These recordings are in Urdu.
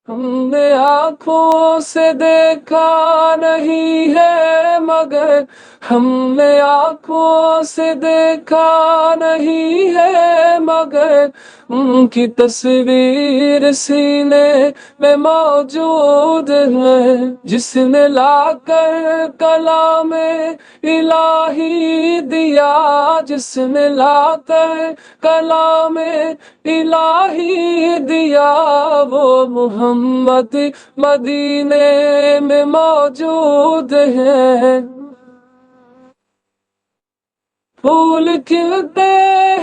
ہم نے آنکھوں سے دیکھا نہیں ہے مگر، ہم نے آنکھوں سے دیکھا نہیں ہے مگر، ان کی تصویر سینے میں موجود ہے، جس نے لا کر کلام الہی دیا، جس نے لا کر کلام الہی دیا، وہ محمد مدینے میں موجود ہے۔ پھول کھلتے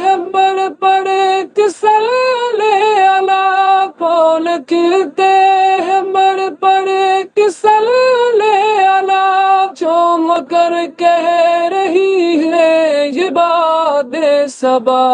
ہیں بڑے بڑے کسلے الا، پھول کھلتے ہیں بڑے بڑے کسلے الا، چوم کر کہہ رہی ہے یہ باد صبا،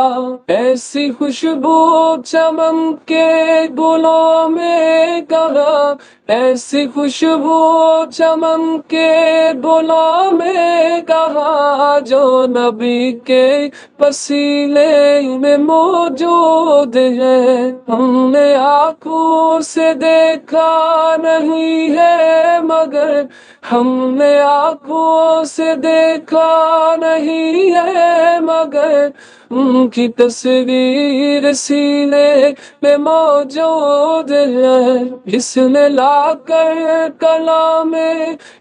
ایسی خوشبو چمن کے گلوں میں کہاں، ایسی خوشبو چمن کے گلوں میں کہاں، جو نبی کے پسینے میں موجود ہے۔ ہم نے آنکھوں سے دیکھا نہیں ہے مگر، ہم نے آنکھوں سے دیکھا نہیں ہے مگر، ان کی تصویر سینے میں موجود ہے، جس نے لا کر کلام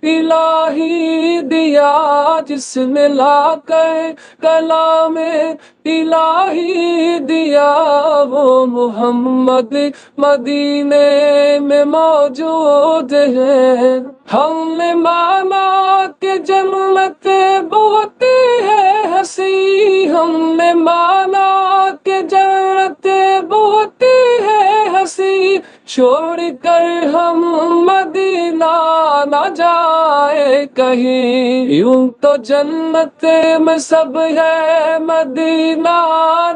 الہی دیا، جس نے لا کر کلام الہی دیا، وہ محمد مدینے میں موجود ہے۔ ہم نے مانا کہ جنت بہت ہے ہنسی، ہم نے مانا کہ جنت بہت ہے ہنسی، چھوڑ کر ہم مدینہ نہ جائے کہیں، یوں تو جنت میں سب ہے مدینہ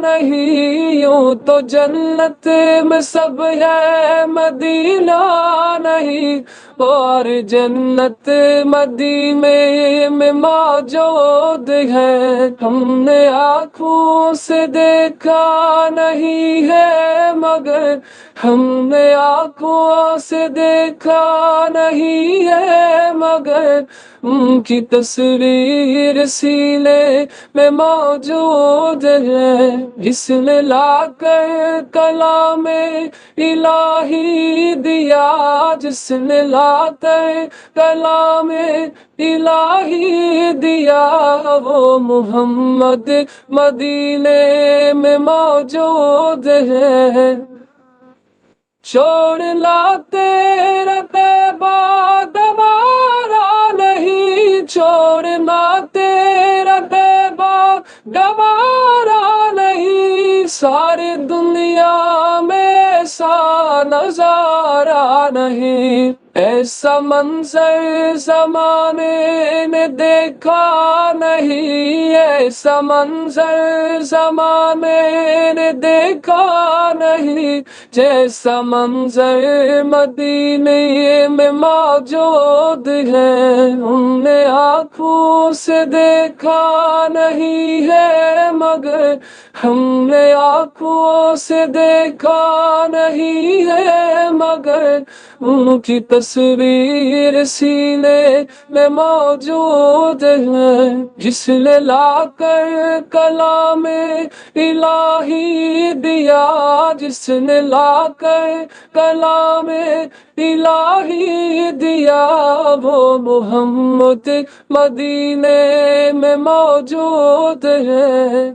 نہیں، یوں تو جنت میں سب ہے مدینہ نہیں، اور جنت مدینے میں موجود ہے۔ ہم نے آنکھوں سے دیکھا نہیں ہے مگر، ہم نے آنکھوں سے دیکھا نہیں ہے مگر، ان کی تصویر سینے میں موجود ہے، جس نے لا کر کلام الہی دیا، جس نے لا کر کلام الہی دیا، وہ محمد مدینے میں موجود ہے۔ چھوڑ لا تیرا طیبہ گوارا نہیں، چھوڑنا تیرا طیبہ گوارا نہیں، ساری دنیا میں ایسا نظارہ نہیں، ایسا منظر زمانے نے دیکھا نہیں، ایسا منظر زمانے نے دیکھا نہیں، جیسا منظر مدینے میں موجود ہے۔ ہم نے آنکھوں سے دیکھا نہیں ہے مگر، ہم نے آنکھوں سے دیکھا نہیں ہے مگر، ان کی تصویر سینے میں موجود ہے، جس نے لا کر کلام الہی دیا، جس نے لا کر کلام الہی دیا، وہ محمد مدینے میں موجود ہے۔